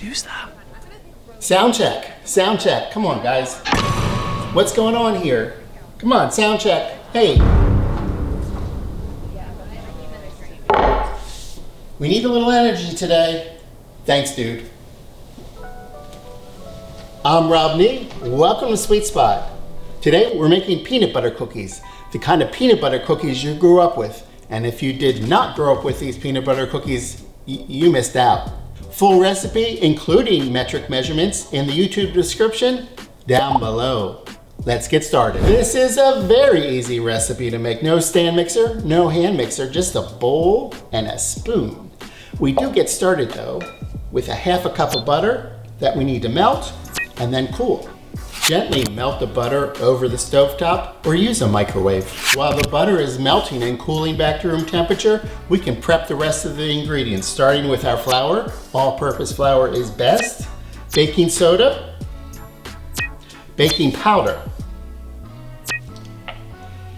use that. Sound check, come on guys. What's going on here? Come on, sound check, hey. We need a little energy today. Thanks, dude. I'm Rob Nee, welcome to Sweet Spot. Today we're making peanut butter cookies, the kind of peanut butter cookies you grew up with. And if you did not grow up with these peanut butter cookies, you missed out. Full recipe, including metric measurements, in the YouTube description down below. Let's get started. This is a very easy recipe to make. No stand mixer, no hand mixer, just a bowl and a spoon. We do get started though with a half a cup of butter that we need to melt and then cool. Gently melt the butter over the stovetop or use a microwave. While the butter is melting and cooling back to room temperature, we can prep the rest of the ingredients, starting with our flour. All-purpose flour is best. Baking soda, baking powder,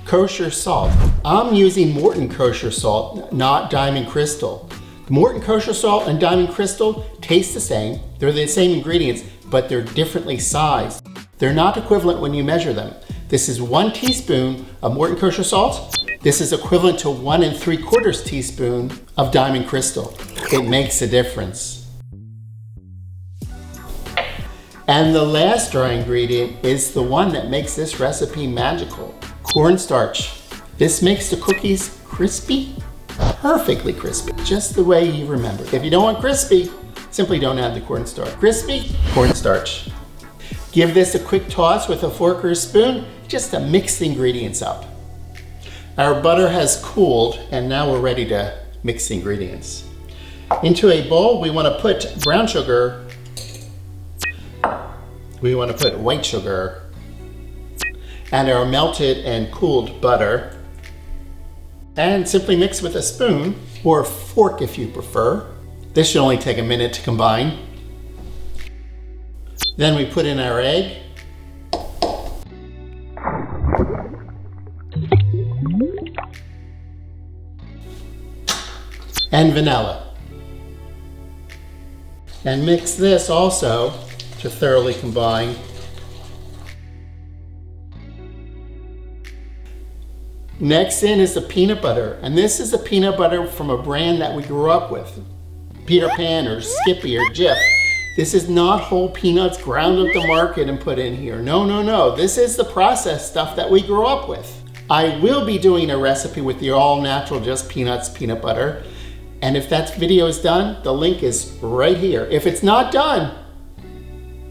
kosher salt. I'm using Morton kosher salt, not Diamond Crystal. Morton kosher salt and Diamond Crystal taste the same. They're the same ingredients, but they're differently sized. They're not equivalent when you measure them. This is 1 teaspoon of Morton kosher salt. This is equivalent to 1 3/4 teaspoon of Diamond Crystal. It makes a difference. And the last dry ingredient is the one that makes this recipe magical. Cornstarch. This makes the cookies crispy, perfectly crispy, just the way you remember. If you don't want crispy, simply don't add the cornstarch. Crispy, cornstarch. Give this a quick toss with a fork or a spoon, just to mix the ingredients up. Our butter has cooled and now we're ready to mix the ingredients. Into a bowl, we want to put brown sugar, we want to put white sugar, and our melted and cooled butter, and simply mix with a spoon or a fork if you prefer. This should only take a minute to combine. Then we put in our egg. And vanilla. And mix this also to thoroughly combine. Next in is the peanut butter. And this is a peanut butter from a brand that we grew up with. Peter Pan or Skippy or Jif. This is not whole peanuts ground at the market and put in here. No, no, no. This is the processed stuff that we grew up with. I will be doing a recipe with the all natural just peanuts peanut butter. And if that video is done, the link is right here. If it's not done,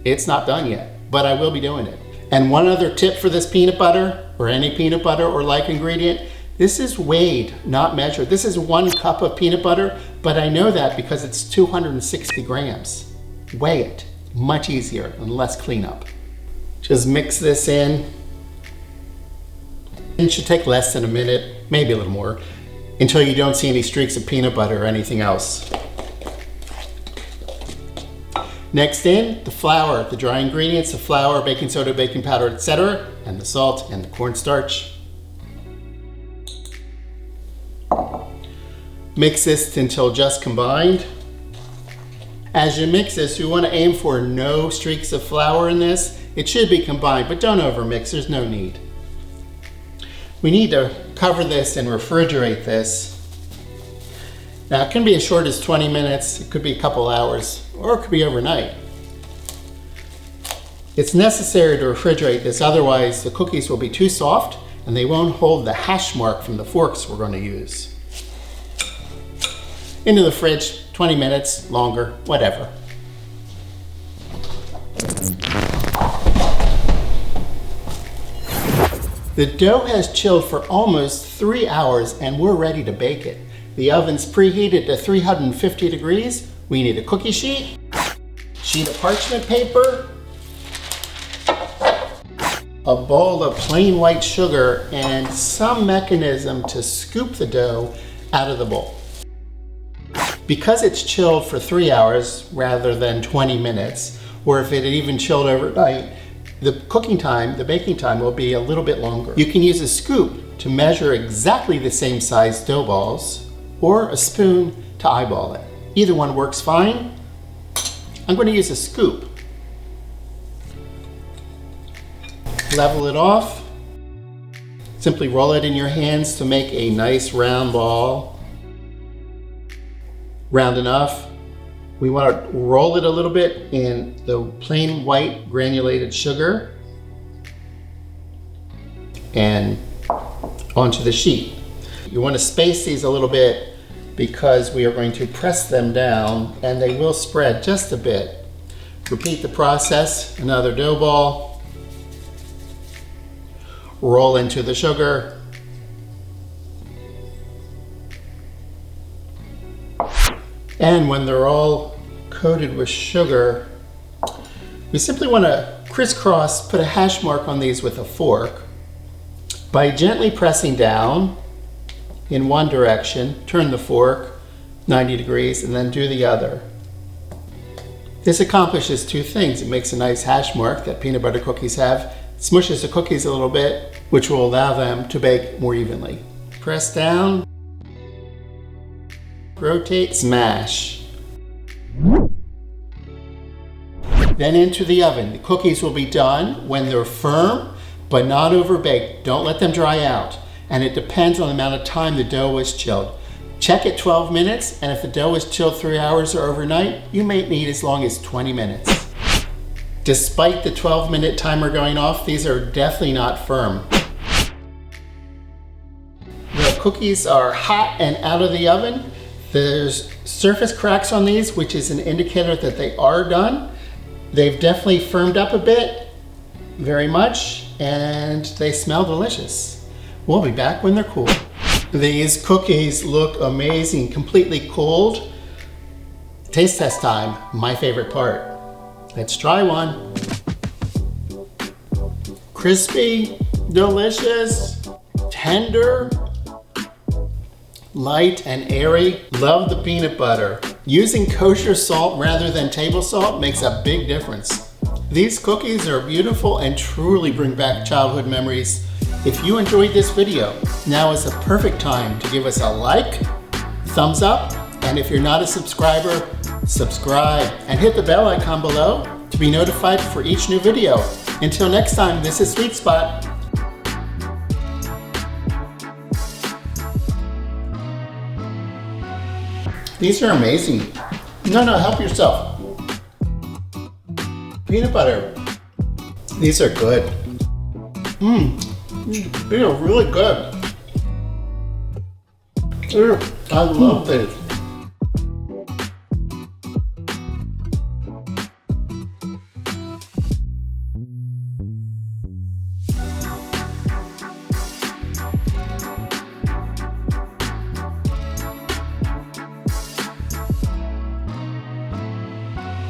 it's not done yet, but I will be doing it. And one other tip for this peanut butter or any peanut butter or like ingredient, this is weighed, not measured. This is 1 cup of peanut butter, but I know that because it's 260 grams. Weigh it, much easier and less cleanup. Just mix this in. It should take less than a minute, maybe a little more, until you don't see any streaks of peanut butter or anything else. Next in, the flour, the dry ingredients, the flour, baking soda, baking powder, etc., and the salt and the cornstarch. Mix this until just combined. As you mix this, you want to aim for no streaks of flour in this. It should be combined, but don't overmix, there's no need. We need to cover this and refrigerate this. Now it can be as short as 20 minutes, it could be a couple hours, or it could be overnight. It's necessary to refrigerate this, otherwise the cookies will be too soft and they won't hold the hash mark from the forks we're going to use. Into the fridge, 20 minutes, longer, whatever. The dough has chilled for almost 3 hours and we're ready to bake it. The oven's preheated to 350 degrees. We need a cookie sheet of parchment paper, a bowl of plain white sugar, and some mechanism to scoop the dough out of the bowl. Because it's chilled for 3 hours rather than 20 minutes, or if it had even chilled overnight, the cooking time, the baking time will be a little bit longer. You can use a scoop to measure exactly the same size dough balls, or a spoon to eyeball it. Either one works fine. I'm going to use a scoop. Level it off. Simply roll it in your hands to make a nice round ball. Round enough. We want to roll it a little bit in the plain white granulated sugar and onto the sheet. You want to space these a little bit because we are going to press them down and they will spread just a bit. Repeat the process. Another dough ball. Roll into the sugar. And when they're all coated with sugar, we simply want to crisscross, put a hash mark on these with a fork. By gently pressing down in one direction, turn the fork 90 degrees and then do the other. This accomplishes two things. It makes a nice hash mark that peanut butter cookies have. It smushes the cookies a little bit, which will allow them to bake more evenly. Press down. Rotate, smash. Then into the oven. The cookies will be done when they're firm, but not overbaked. Don't let them dry out. And it depends on the amount of time the dough was chilled. Check at 12 minutes, and if the dough is chilled 3 hours or overnight, you may need as long as 20 minutes. Despite the 12-minute timer going off, these are definitely not firm. The cookies are hot and out of the oven. There's surface cracks on these, which is an indicator that they are done. They've definitely firmed up a bit, very much, and they smell delicious. We'll be back when they're cool. These cookies look amazing, completely cooled. Taste test time, my favorite part. Let's try one. Crispy, delicious, tender, light and airy. Love the peanut butter. Using kosher salt rather than table salt makes a big difference. These cookies are beautiful and truly bring back childhood memories. If you enjoyed this video, now is the perfect time to give us a like, thumbs up, and if you're not a subscriber, subscribe and hit the bell icon below to be notified for each new video. Until next time, this is Sweet Spot. These are amazing. No, help yourself. Peanut butter. These are good. They are really good. I love this.